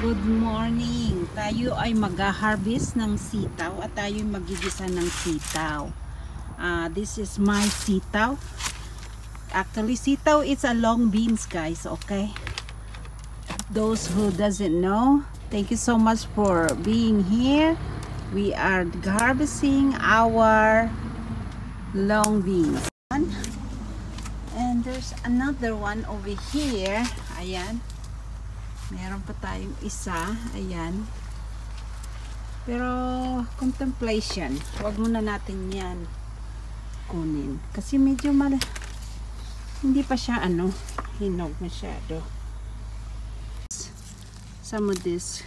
Good morning! Tayo ay mag-harvest ng sitaw at tayo ay magigisa ng sitaw. This is my sitaw. Actually, sitaw is a long beans, guys, okay? Those who doesn't know, thank you so much for being here. We are harvesting our long beans. And there's another one over here. Ayan. Meron pa tayong isa. Ayan. Pero contemplation. Huwag muna natin yan kunin. Kasi medyo hindi pa siya hinog masyado. Some of this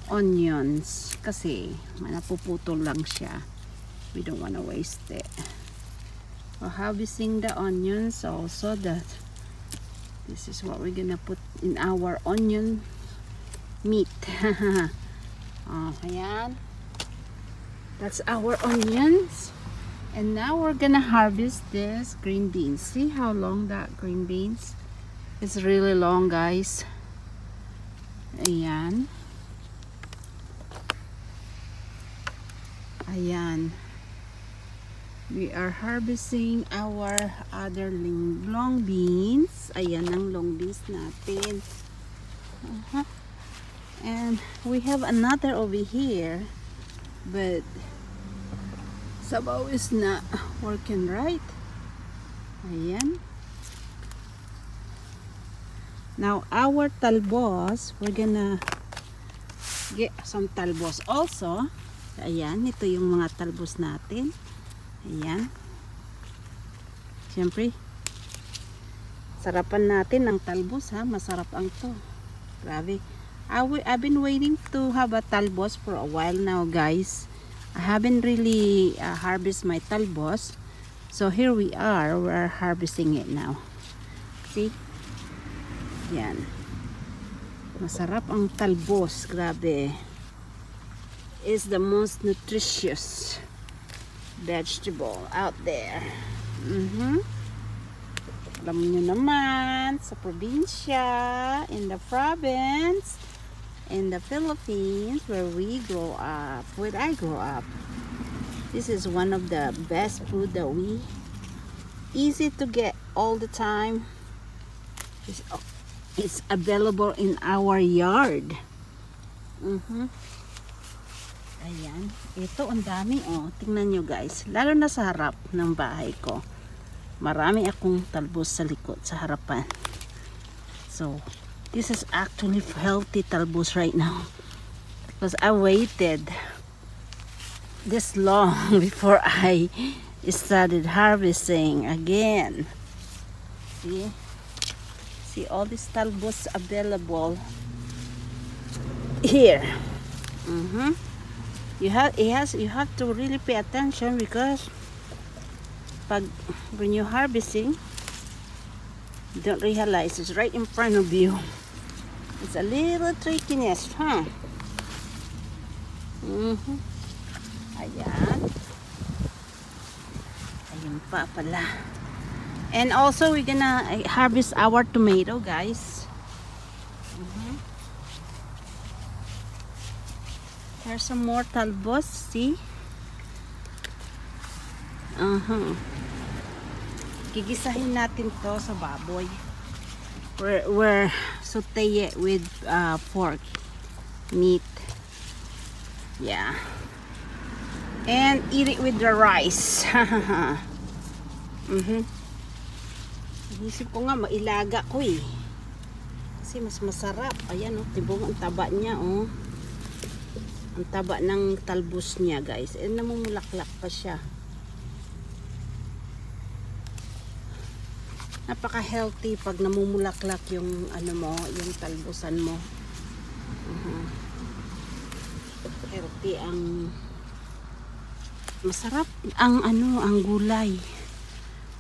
onions. Kasi napuputol lang siya. We don't want to waste it. We're harvesting the onions also that this is what we're gonna put in our onion meat. Ayan. That's our onions. And now we're gonna harvest this green beans. See how long that green beans? It's really long, guys. Ayan. Ayan. We are harvesting our other long beans. Ayan ang long beans natin. And we have another over here. But sabaw is not working right. Ayan. Now our talbos, we're gonna get some talbos also. Ayan, ito yung mga talbos natin. Ayan. Siyempre, sarapan natin ng talbos, ha. Masarap ang to. Grabe. I've been waiting to have a talbos for a while now, guys. I haven't really harvest my talbos. So here we are. We're harvesting it now. See? Yan. Masarap ang talbos. Grabe. It's the most nutritious vegetable out there. Alam nyo naman, sa probinsya, in the province, in the Philippines, where we grow up, where I grew up, this is one of the best food that we easy to get all the time. It's available in our yard. Ayan. Ito, ang dami, oh. Tingnan nyo, guys. Lalo na sa harap ng bahay ko. Marami akong talbos sa likod, sa harapan. So, this is actually healthy talbos right now. Because I waited this long before I started harvesting again. See? See all these talbos available here. You have to really pay attention because when you're harvesting, you don't realize it's right in front of you. It's a little trickiness, huh? Ayan. Ayun pa pala. And also we're gonna harvest our tomato, guys. There's some more talbos, see? Gigisahin natin to sa baboy. We're saute it with pork meat. Yeah. And eat it with the rice. Isip ko nga mailaga ko eh. Kasi mas masarap. Ayan oh, tibong ang taba niya oh. Ang taba ng talbos niya, guys. And namumulaklak pa siya. Napaka-healthy pag namumulaklak yung yung talbusan mo. Healthy ang masarap ang ang gulay.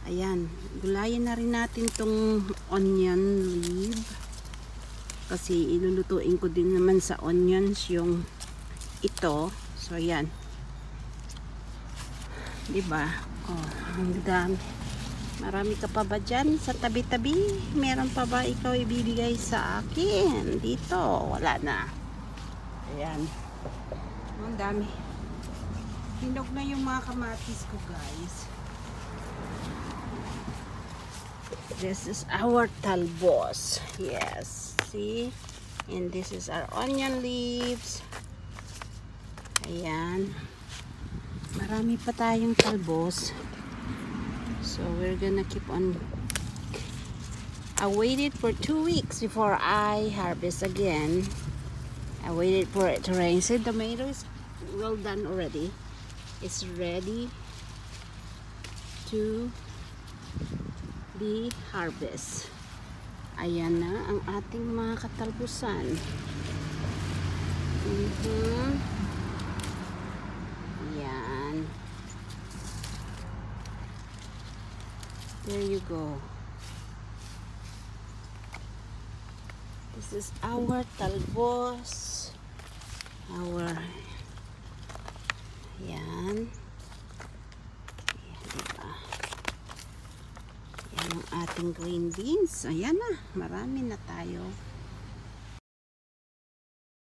Ayan, gulayin na rin natin tong onion leaf. Kasi ilulutuin ko din naman sa onions yung ito. So ayan. 'Di ba? Oh, ang dami. Marami ka pa ba dyan sa tabi-tabi? Meron pa ba ikaw ibibigay sa akin? Dito, wala na. Ayan. Ang dami. Hinog na yung mga kamatis ko, guys. This is our talbos. Yes. See? And this is our onion leaves. Ayan. Marami pa tayong talbos. So we're gonna keep on. I waited for 2 weeks before I harvest again. I waited for it to rain. So the tomato is well done already. It's ready to be harvest. Ayan na ang ating mga katalbusan. Ayan. There you go. This is our talbos. Our ayan. Ayan, diba? Ayan ang ating green beans. Ayan na. Marami na tayo.